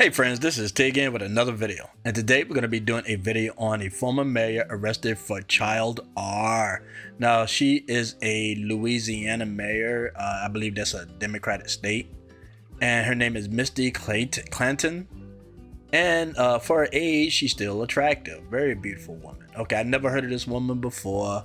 Hey friends, this is T again with another video, and today we're going to be doing a video on a former mayor arrested for child R. Now she is a Louisiana mayor, I believe that's a Democratic state, and her name is Misty Clanton, and for her age she's still attractive, very beautiful woman. Okay, I never heard of this woman before,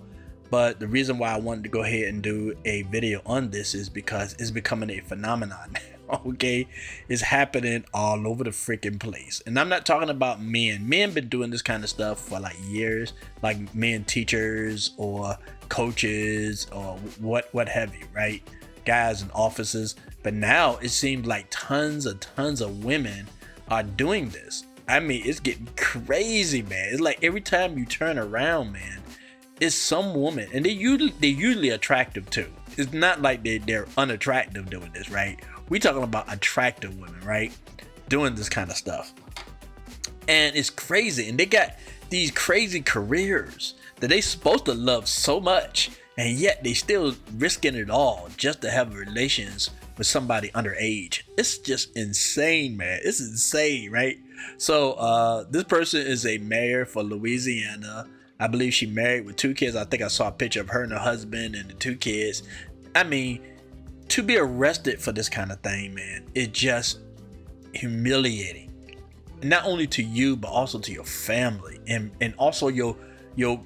but the reason why I wanted to go ahead and do a video on this is because it's becoming a phenomenon now. Okay, it's happening all over the freaking place, and I'm not talking about men been doing this kind of stuff for like years, like men teachers or coaches or what have you, right? Guys in offices. But now it seems like tons of women are doing this. I mean, it's getting crazy, man. It's like every time you turn around, man, it's some woman, and they're usually attractive too. It's not like they're unattractive doing this, right? We talking about attractive women, right? Doing this kind of stuff. And it's crazy. And they got these crazy careers that they supposed to love so much, and yet they still risking it all just to have relations with somebody underage. It's just insane, man. It's insane, right? So this person is a mayor for Louisiana. I believe she married with 2 kids. I think I saw a picture of her and her husband and the 2 kids. I mean, to be arrested for this kind of thing, man, it's just humiliating. Not only to you, but also to your family and also your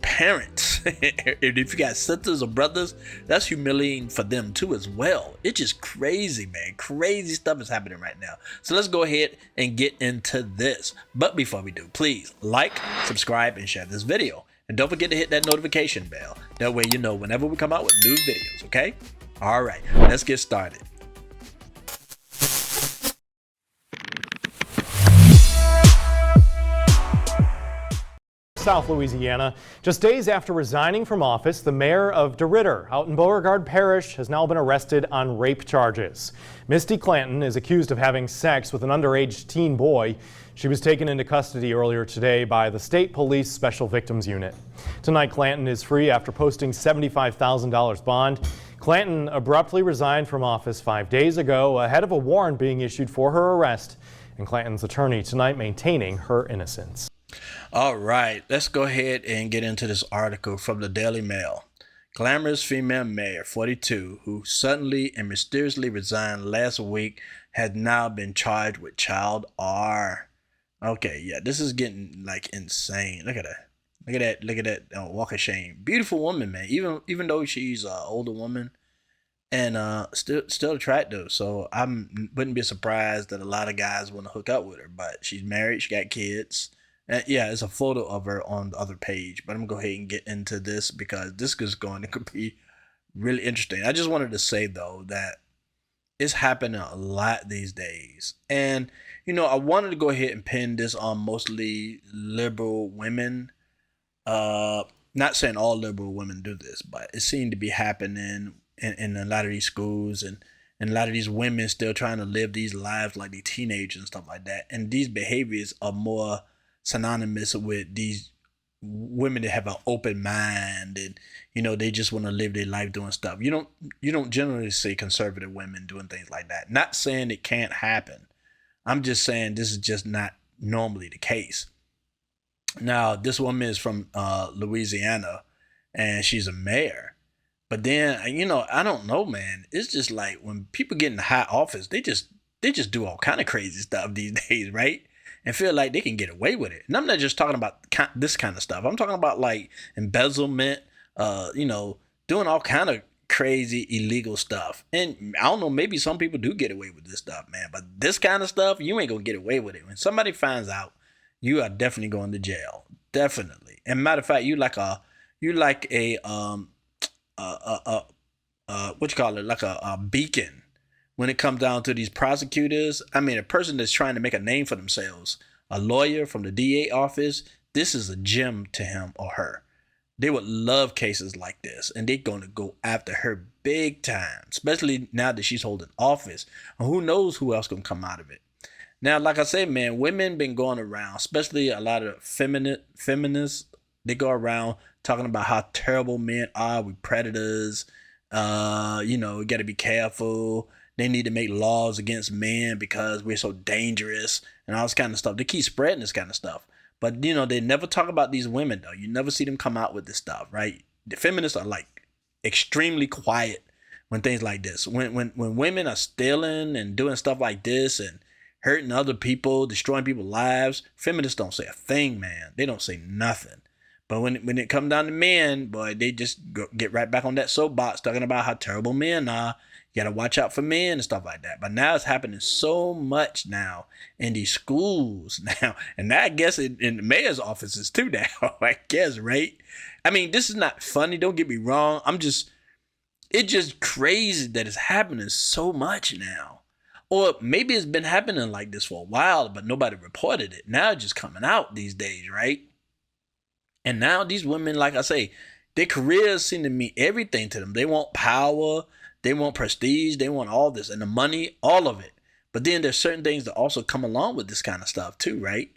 parents. If you got sisters or brothers, that's humiliating for them too as well. It's just crazy, man. Crazy stuff is happening right now. So let's go ahead and get into this. But before we do, please like, subscribe, and share this video. And don't forget to hit that notification bell. That way you know whenever we come out with new videos, okay? All right, let's get started. South Louisiana. Just days after resigning from office, the mayor of DeRidder out in Beauregard Parish has now been arrested on rape charges. Misty Clanton is accused of having sex with an underage teen boy. She was taken into custody earlier today by the State Police Special Victims Unit. Tonight, Clanton is free after posting $75,000 bond. Clanton abruptly resigned from office 5 days ago ahead of a warrant being issued for her arrest, and Clanton's attorney tonight maintaining her innocence. All right, let's go ahead and get into this article from the Daily Mail. Glamorous female mayor, 42, who suddenly and mysteriously resigned last week, has now been charged with child R. Okay, yeah, this is getting like insane. Look at that. Look at that walk of shame. Beautiful woman, man. Even though she's an older woman and still attractive. So I wouldn't be surprised that a lot of guys want to hook up with her. But she's married. She got kids. And yeah, it's a photo of her on the other page. But I'm gonna go ahead and get into this because this is going to be really interesting. I just wanted to say though that it's happening a lot these days, and you know, I wanted to go ahead and pin this on mostly liberal women. Not saying all liberal women do this, but it seemed to be happening in a lot of these schools, and a lot of these women still trying to live these lives like the teenagers and stuff like that. And these behaviors are more synonymous with these women that have an open mind, and you know, they just want to live their life doing stuff. You don't generally see conservative women doing things like that. Not saying it can't happen. I'm just saying this is just not normally the case. Now, this woman is from Louisiana, and she's a mayor. But then, you know, I don't know, man. It's just like when people get in high office, they just do all kind of crazy stuff these days, right? And feel like they can get away with it. And I'm not just talking about this kind of stuff. I'm talking about like embezzlement, you know, doing all kind of crazy illegal stuff. And I don't know, maybe some people do get away with this stuff, man. But this kind of stuff, you ain't gonna get away with it. When somebody finds out, you are definitely going to jail. Definitely. And matter of fact, you like a what you call it, like a beacon when it comes down to these prosecutors. I mean, a person that's trying to make a name for themselves, a lawyer from the DA office, this is a gem to him or her. They would love cases like this, and they're going to go after her big time, especially now that she's holding office. And who knows who else going to come out of it. Now, like I said, man, women been going around, especially a lot of feminists. They go around talking about how terrible men are. We predators. You know, we got to be careful. they need to make laws against men because we're so dangerous and all this kind of stuff. They keep spreading this kind of stuff. But, they never talk about these women, though. You never see them come out with this stuff, right? The feminists are, like, extremely quiet when things like this. When women are stealing and doing stuff like this and hurting other people, destroying people's lives, feminists don't say a thing, man. They don't say nothing. But when it comes down to men, boy, they just get right back on that soapbox talking about how terrible men are. You got to watch out for men and stuff like that. But now it's happening so much now in these schools now. And now I guess in the mayor's offices too now, I guess, right? I mean, this is not funny. Don't get me wrong. It's just crazy that it's happening so much now. Or maybe it's been happening like this for a while, but nobody reported it. Now it's just coming out these days, right? And now these women, like I say, their careers seem to mean everything to them. They want power. They want prestige. They want all this and the money, all of it. But then there's certain things that also come along with this kind of stuff too, right?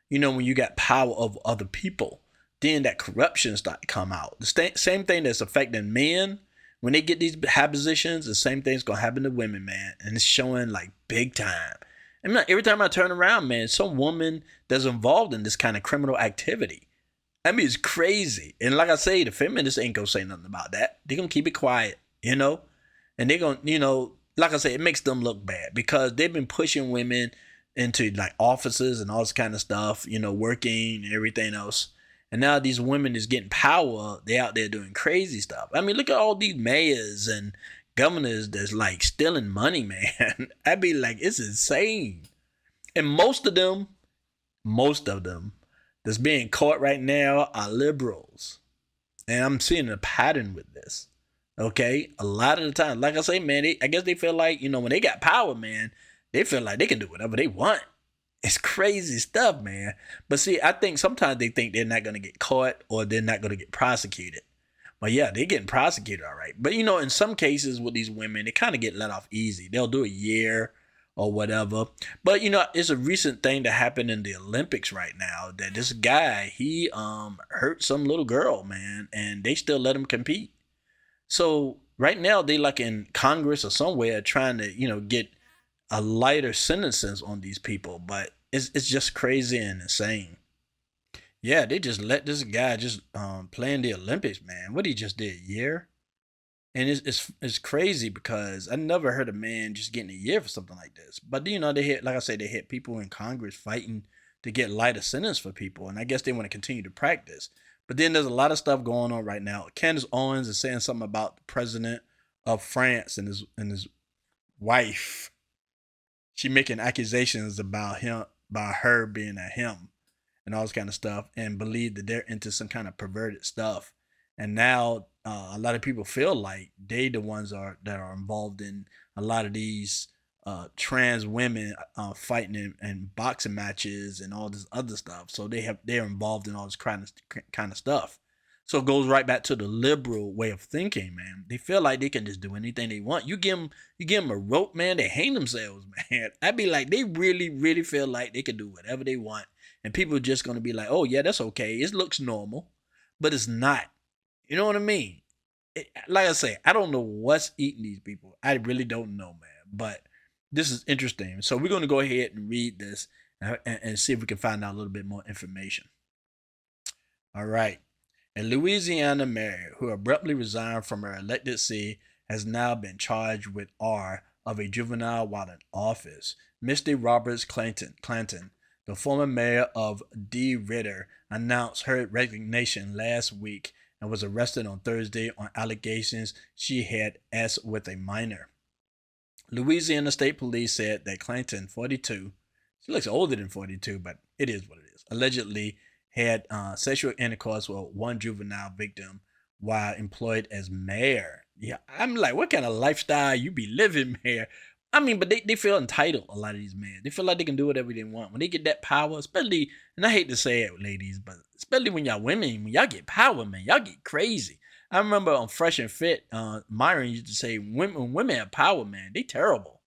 When you got power of other people, then that corruption start to come out. The same thing that's affecting men. When they get these high positions, the same thing's going to happen to women, man. And it's showing like big time. I mean, every time I turn around, man, some woman that's involved in this kind of criminal activity. I mean, it's crazy. And like I say, the feminists ain't going to say nothing about that. They're going to keep it quiet, And they're going to, like I say, it makes them look bad because they've been pushing women into like offices and all this kind of stuff, working and everything else. And now these women is getting power. They out there doing crazy stuff. I mean, look at all these mayors and governors that's like stealing money, man. I'd be like, it's insane. And most of them that's being caught right now are liberals. And I'm seeing a pattern with this. Okay? A lot of the time, like I say, man, I guess they feel like, when they got power, man, they feel like they can do whatever they want. It's crazy stuff, man. But see, I think sometimes they think they're not going to get caught or they're not going to get prosecuted. But yeah, they're getting prosecuted, all right. But, in some cases with these women, they kind of get let off easy. They'll do a year or whatever. But, it's a recent thing that happened in the Olympics right now that this guy, he hurt some little girl, man, and they still let him compete. So right now they like in Congress or somewhere trying to, get a lighter sentences on these people, but it's just crazy and insane. Yeah, they just let this guy just play in the Olympics, man. What he just did, a year? And it's crazy because I never heard a man just getting a year for something like this. But they hit, like I said, they hit people in Congress fighting to get lighter sentence for people, and I guess they want to continue to practice. But then there's a lot of stuff going on right now. Candace Owens is saying something about the president of France and his wife. She making accusations about her being a him and all this kind of stuff, and believe that they're into some kind of perverted stuff. And now a lot of people feel like they the ones that are involved in a lot of these trans women fighting in boxing matches and all this other stuff. So they're involved in all this kind of stuff. So it goes right back to the liberal way of thinking, man. They feel like they can just do anything they want. You give them a rope, man, they hang themselves, man. I'd be like, they really, really feel like they can do whatever they want. And people are just going to be like, oh, yeah, that's okay. It looks normal, but it's not. You know what I mean? Like I say, I don't know what's eating these people. I really don't know, man. But this is interesting. So we're going to go ahead and read this and see if we can find out a little bit more information. All right. A Louisiana mayor who abruptly resigned from her elected seat has now been charged with R of a juvenile while in office. Misty Roberts Clanton, the former mayor of DeRidder, announced her resignation last week and was arrested on Thursday on allegations she had S with a minor. Louisiana State Police said that Clanton, 42, she looks older than 42, but it is what it is, allegedly had sexual intercourse with one juvenile victim while employed as mayor. Yeah, I'm like, what kind of lifestyle you be living, mayor? I mean, but they feel entitled, a lot of these men. They feel like they can do whatever they want. When they get that power, especially, and I hate to say it, ladies, but especially when y'all women, when y'all get power, man, y'all get crazy. I remember on Fresh and Fit, Myron used to say, when women have power, man, they terrible.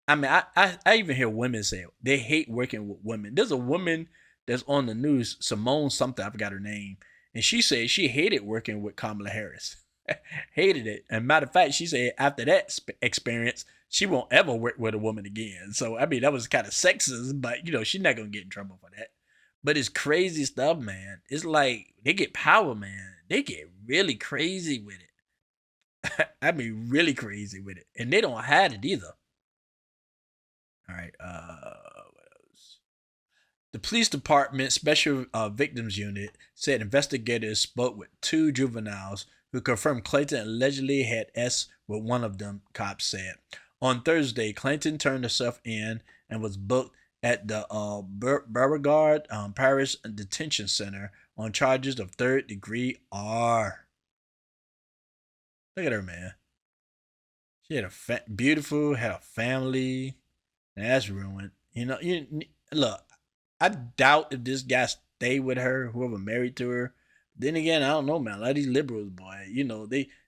I mean, I even hear women say it. They hate working with women. There's a woman that's on the news, Simone something, I forgot her name, and she said she hated working with Kamala Harris. Hated it. And matter of fact, she said after that experience, she won't ever work with a woman again. So I mean, that was kind of sexist, but she's not gonna get in trouble for that. But it's crazy stuff, man. It's like they get power, man. They get really crazy with it. I mean, really crazy with it, and they don't hide it either. All right. What else? The police department special victims unit said investigators spoke with two juveniles who confirmed Clayton allegedly had S with one of them, cops said. On Thursday, Clayton turned herself in and was booked at the Beauregard Parish Detention Center on charges of third-degree R. Look at her, man. She had beautiful, had a family. That's ruined. Look, I doubt if this guy stayed with her, whoever married to her. Then again, I don't know, man. A lot of these liberals, boy,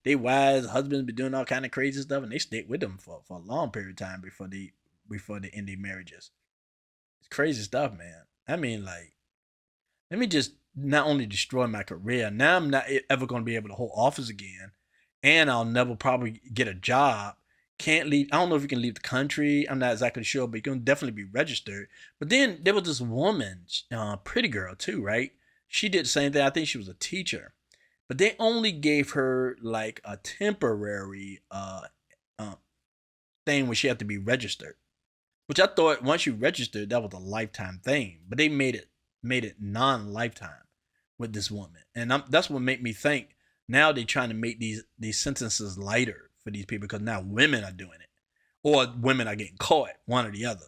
they wives, husbands be doing all kind of crazy stuff, and they stick with them for a long period of time before they end their marriages. It's crazy stuff, man. I mean, like, let me just not only destroy my career. Now I'm not ever going to be able to hold office again, and I'll never probably get a job. Can't leave. I don't know if you can leave the country. I'm not exactly sure, but you can definitely be registered. But then there was this woman, pretty girl too, right? She did the same thing. I think she was a teacher, but they only gave her like a temporary thing where she had to be registered. Which I thought once you registered, that was a lifetime thing. But they made it non-lifetime with this woman, and that's what made me think. Now they're trying to make these sentences lighter for these people because now women are doing it, or women are getting caught, one or the other.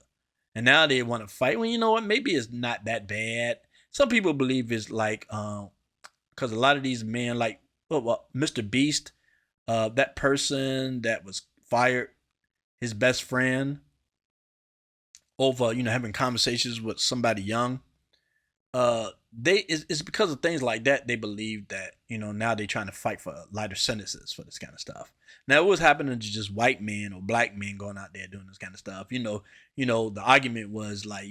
And now they want to fight. Well, you know what? Maybe it's not that bad. Some people believe it's like because a lot of these men, like Mr. Beast, that person that was fired, his best friend, over having conversations with somebody young. It's because of things like that they believe that now they're trying to fight for lighter sentences for this kind of stuff. Now it was happening to just white men or black men going out there doing this kind of stuff. The argument was like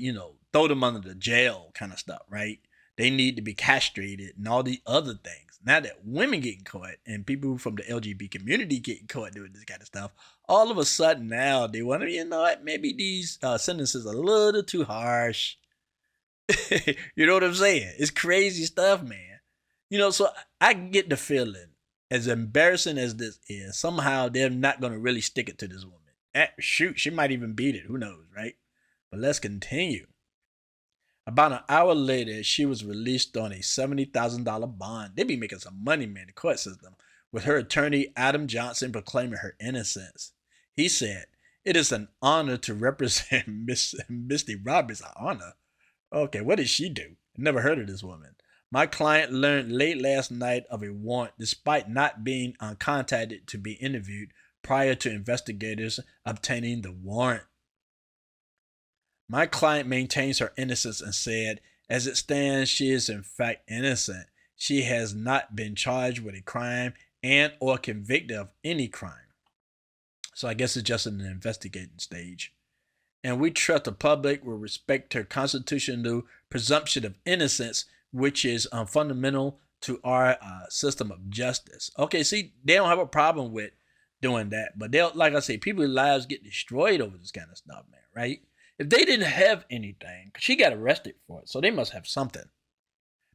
throw them under the jail kind of stuff, right? They need to be castrated and all the other things. Now that women getting caught and people from the LGBT community getting caught doing this kind of stuff, all of a sudden now they want to maybe these sentences are a little too harsh. You know what I'm saying? It's crazy stuff, man. So I get the feeling, as embarrassing as this is, somehow they're not going to really stick it to this woman. Shoot, she might even beat it. Who knows, right? But let's continue. About an hour later, she was released on a $70,000 bond. They be making some money, man, the court system, with her attorney, Adam Johnson, proclaiming her innocence. He said, "It is an honor to represent Misty Roberts." An honor? Okay, what did she do? I never heard of this woman. My client learned late last night of a warrant despite not being contacted to be interviewed prior to investigators obtaining the warrant. My client maintains her innocence and said, as it stands, she is in fact innocent. She has not been charged with a crime and or convicted of any crime. So I guess it's just in the investigating stage. And we trust the public will respect her constitutional presumption of innocence, which is fundamental to our system of justice. Okay, see, they don't have a problem with doing that, but they'll, like I say, people's lives get destroyed over this kind of stuff, man, right? If they didn't have anything, she got arrested for it, so they must have something.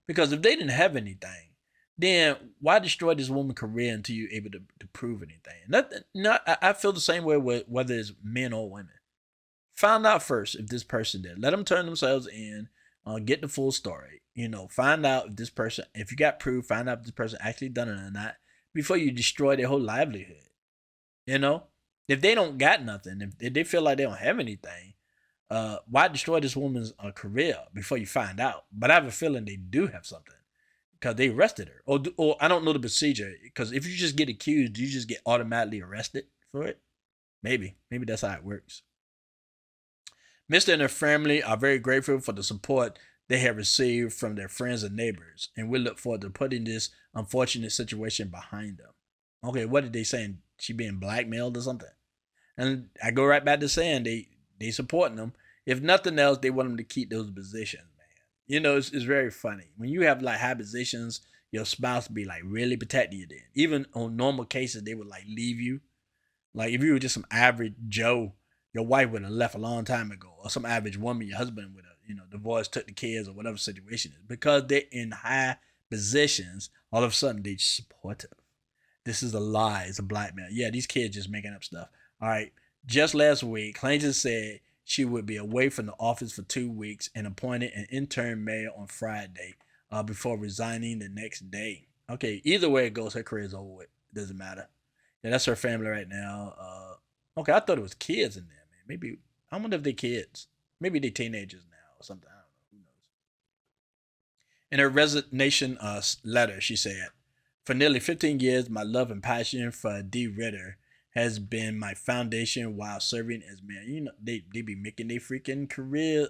Because if they didn't have anything, then why destroy this woman's career until you're able to prove anything? I feel the same way with whether it's men or women. Find out first if this person did. Let them turn themselves in, get the full story. Find out if this person, if you got proof, find out if this person actually done it or not before you destroy their whole livelihood. If they don't got nothing, if they feel like they don't have anything, why destroy this woman's career before you find out? But I have a feeling they do have something because they arrested her. Or I don't know the procedure, because if you just get accused, do you just get automatically arrested for it? Maybe that's how it works. Mr. and her family are very grateful for the support they have received from their friends and neighbors, and we look forward to putting this unfortunate situation behind them. Okay, what did they say? She being blackmailed or something? And I go right back to saying they supporting them. If nothing else, they want them to keep those positions, man. It's very funny. When you have like high positions, your spouse be like really protecting you then. Even on normal cases, they would like leave you. Like if you were just some average Joe, your wife would have left a long time ago, or some average woman, your husband would have, divorced, took the kids, or whatever situation is. Because they're in high positions, all of a sudden they're supportive. This is a lie. It's a blackmail. Yeah, these kids just making up stuff. All right. Just last week, Clinton said she would be away from the office for 2 weeks and appointed an interim mayor on Friday before resigning the next day. Okay, either way it goes, her career's over with. It doesn't matter. Yeah, that's her family right now. Okay, I thought it was kids in there, man. Maybe, I wonder if they kids. Maybe they teenagers now or something. I don't know. Who knows? In her resignation letter, she said, "For nearly 15 years, my love and passion for D. Ritter has been my foundation while serving as mayor." They be making their freaking career,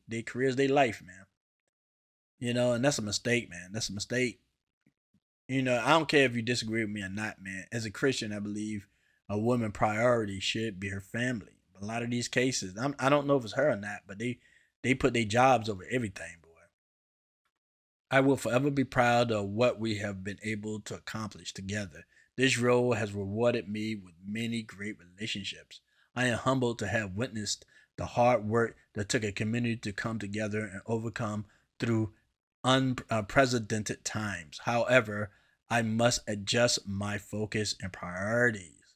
they careers, their life, man. And that's a mistake, man. That's a mistake. I don't care if you disagree with me or not, man. As a Christian, I believe a woman priority should be her family. But a lot of these cases, I don't know if it's her or not, but they put their jobs over everything, boy. I will forever be proud of what we have been able to accomplish together. This role has rewarded me with many great relationships. I am humbled to have witnessed the hard work that took a community to come together and overcome through unprecedented times. However, I must adjust my focus and priorities.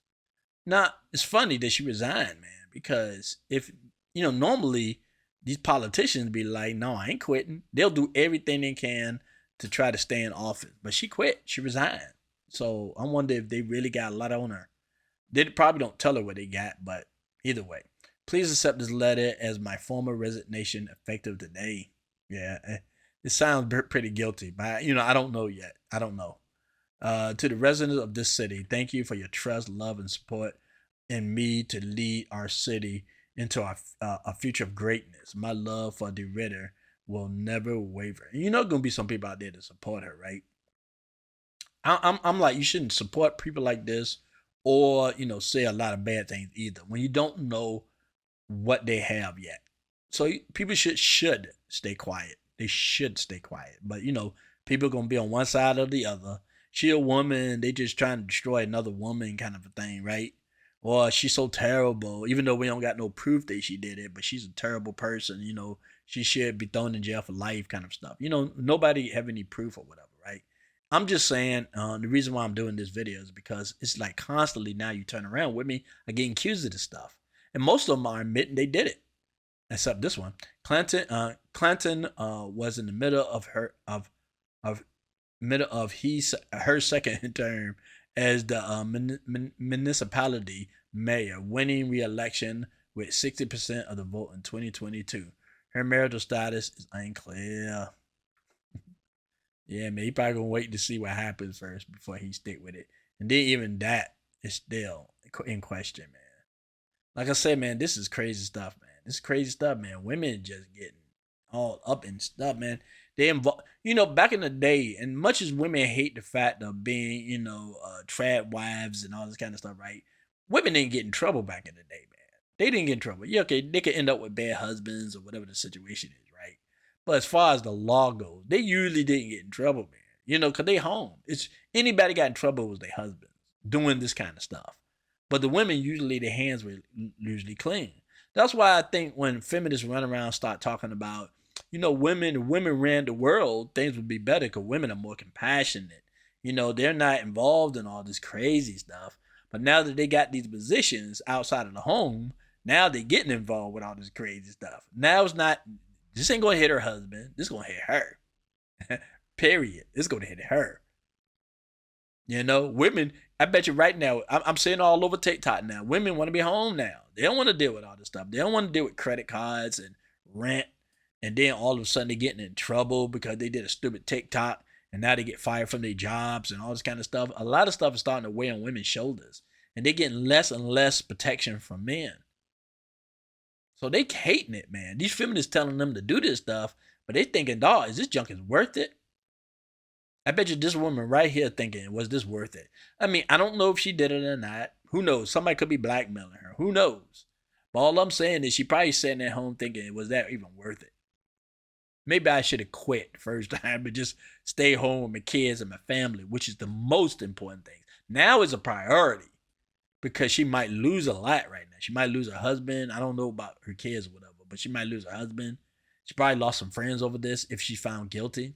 Now, it's funny that she resigned, man, because if, normally these politicians be like, no, I ain't quitting. They'll do everything they can to try to stay in office. But she quit. She resigned. So I wonder if they really got a lot on her. They probably don't tell her what they got, but either way. Please accept this letter as my formal resignation effective today. Yeah, it sounds pretty guilty, but I don't know yet. I don't know. To the residents of this city, thank you for your trust, love, and support in me to lead our city into a future of greatness. My love for the Ritter will never waver. And gonna be some people out there to support her, right? I'm like, you shouldn't support people like this, or say a lot of bad things either when you don't know what they have yet. So people should stay quiet. They should stay quiet. But people gonna be on one side or the other. She a woman, they just trying to destroy another woman kind of a thing, right? Or she's so terrible, even though we don't got no proof that she did it, but she's a terrible person, she should be thrown in jail for life kind of stuff. Nobody have any proof or whatever, right? I'm just saying the reason why I'm doing this video is because it's like constantly now you turn around with me, I get accused of this stuff. And most of them are admitting they did it. Except this one. Clinton was in the middle of her second term as the municipality mayor, winning re-election with 60% of the vote in 2022. Her marital status is unclear. Yeah, man, he probably gonna wait to see what happens first before he stick with it. And then even that is still in question, man. Like I said, man, this is crazy stuff, man. This is crazy stuff, man. Women just getting all up in stuff, man. They involve, back in the day, and much as women hate the fact of being, trad wives and all this kind of stuff, right? Women didn't get in trouble back in the day, man. They didn't get in trouble. Yeah, okay, they could end up with bad husbands or whatever the situation is, right? But as far as the law goes, they usually didn't get in trouble, man. Because they home. It's anybody got in trouble was their husbands doing this kind of stuff. But the women usually their hands were usually clean. That's why I think when feminists run around start talking about, women ran the world, things would be better because women are more compassionate. They're not involved in all this crazy stuff. But now that they got these positions outside of the home, now they're getting involved with all this crazy stuff. Now it's not, this ain't going to hit her husband. This is going to hit her. Period. It's going to hit her. Women, I bet you right now, I'm saying all over TikTok now, women want to be home now. They don't want to deal with all this stuff. They don't want to deal with credit cards and rent. And then all of a sudden they're getting in trouble because they did a stupid TikTok and now they get fired from their jobs and all this kind of stuff. A lot of stuff is starting to weigh on women's shoulders. And they're getting less and less protection from men. So they hating it, man. These feminists telling them to do this stuff, but they thinking, dog, is this junk is worth it? I bet you this woman right here thinking, was this worth it? I mean, I don't know if she did it or not. Who knows? Somebody could be blackmailing her. Who knows? But all I'm saying is she probably sitting at home thinking, was that even worth it? Maybe I should have quit the first time, but just stay home with my kids and my family, which is the most important thing. Now is a priority. because she might lose a lot right now. She might lose her husband. I don't know about her kids or whatever, but she might lose her husband. She probably lost some friends over this if she's found guilty.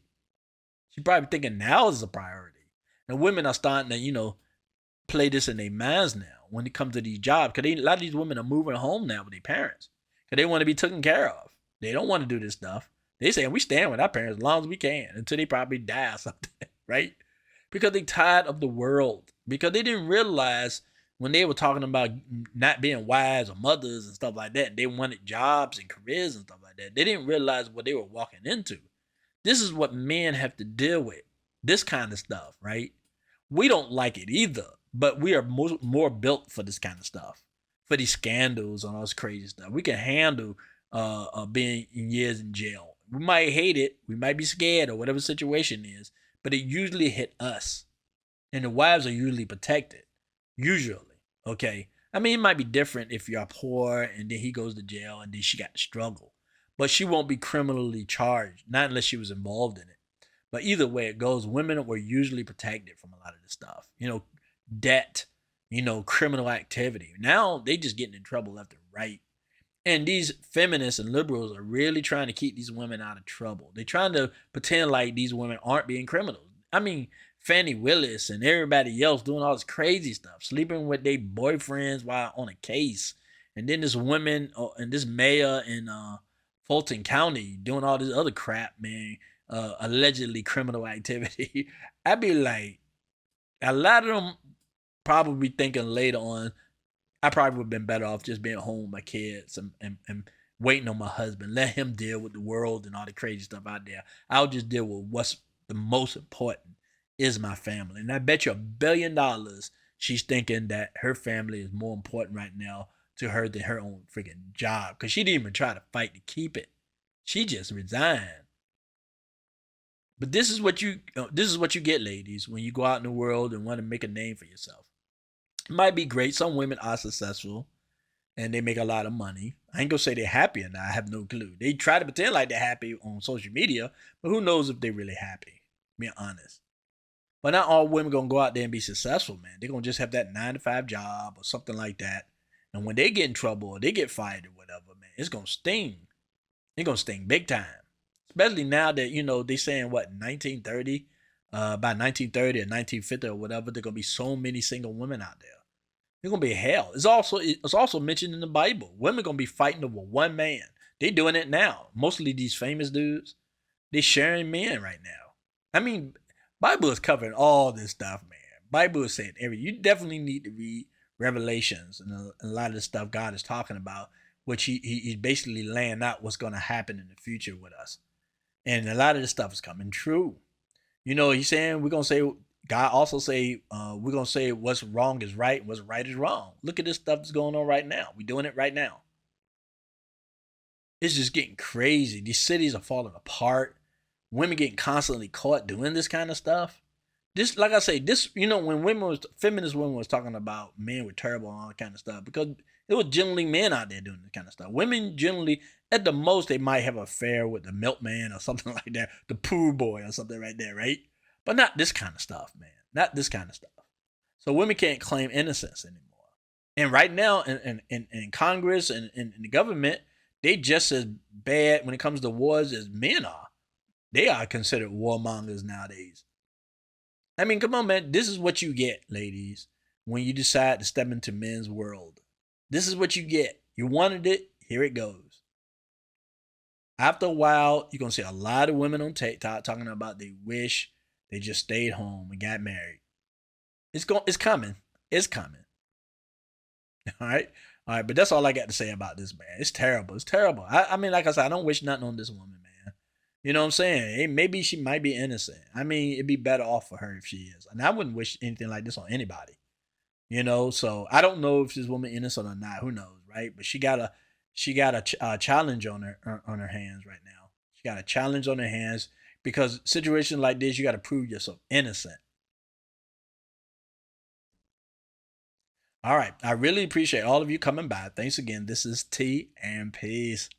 She's probably thinking now is a priority. And women are starting to, play this in their minds now when it comes to these jobs. Because a lot of these women are moving home now with their parents. Because they want to be taken care of. They don't want to do this stuff. They say we stand with our parents as long as we can until they probably die or something, right? Because they tired of the world. Because they didn't realize when they were talking about not being wives or mothers and stuff like that, and they wanted jobs and careers and stuff like that, they didn't realize what they were walking into. This is what men have to deal with. This kind of stuff, right? We don't like it either, but we are more built for this kind of stuff, for these scandals and all this crazy stuff. We can handle being in years in jail. We might hate it, we might be scared or whatever the situation is, but it usually hit us. And the wives are usually protected. Usually. Okay. I mean, it might be different if you're poor and then he goes to jail and then she got to struggle. But she won't be criminally charged, not unless she was involved in it. But either way it goes, women were usually protected from a lot of this stuff. Debt, criminal activity. Now they just getting in trouble left and right. And these feminists and liberals are really trying to keep these women out of trouble. They're trying to pretend like these women aren't being criminals. I mean, Fannie Willis and everybody else doing all this crazy stuff, sleeping with their boyfriends while on a case. And then this woman and this mayor in Fulton County doing all this other crap, man, allegedly criminal activity. I'd be like, a lot of them probably thinking later on, I probably would have been better off just being home with my kids and waiting on my husband. Let him deal with the world and all the crazy stuff out there. I'll just deal with what's the most important is my family. And I bet you $1 billion she's thinking that her family is more important right now to her than her own freaking job. Because she didn't even try to fight to keep it. She just resigned. But this is what you get, ladies, when you go out in the world and want to make a name for yourself. It might be great. Some women are successful and they make a lot of money. I ain't gonna say they're happy or not. I have no clue. They try to pretend like they're happy on social media, but who knows if they're really happy, being honest. But not all women gonna go out there and be successful, man. They're gonna just have that 9-to-5 job or something like that. And when they get in trouble or they get fired or whatever, man, it's gonna sting. It's gonna sting big time. Especially now that, they saying what, 1930? By 1930 or 1950 or whatever, there gonna be so many single women out there. They're gonna be hell. It's also mentioned in the Bible. Women gonna be fighting over one man. They doing it now. Mostly these famous dudes, they sharing men right now. I mean, Bible is covering all this stuff, man. Bible is saying you definitely need to read Revelations and a lot of the stuff God is talking about, which he's basically laying out what's gonna happen in the future with us. And a lot of this stuff is coming true. He's saying we're gonna say God also say we're gonna say what's wrong is right and what's right is wrong. Look at this stuff that's going on right now. We're doing it right now. It's just getting crazy. These cities are falling apart. Women getting constantly caught doing this kind of stuff. This, like I say, when feminist women was talking about men were terrible and all that kind of stuff, because it was generally men out there doing this kind of stuff. Women generally, at the most, they might have an affair with the milkman or something like that, the pool boy or something right there, right? But not this kind of stuff, man. Not this kind of stuff. So women can't claim innocence anymore. And right now, in Congress and in the government, they just as bad when it comes to wars as men are. They are considered warmongers nowadays. I mean, come on, man. This is what you get, ladies, when you decide to step into men's world. This is what you get. You wanted it. Here it goes. After a while, you're going to see a lot of women on TikTok talking about they wish they just stayed home and got married. It's coming. It's coming. All right. But that's all I got to say about this, man. It's terrible. It's terrible. I mean, like I said, I don't wish nothing on this woman, man. You know what I'm saying? Hey, maybe she might be innocent. I mean, it'd be better off for her if she is. And I wouldn't wish anything like this on anybody. So I don't know if this woman innocent or not. Who knows, right? But she got a challenge on her hands right now. She got a challenge on her hands because situations like this, you got to prove yourself innocent. All right. I really appreciate all of you coming by. Thanks again. This is T and Peace.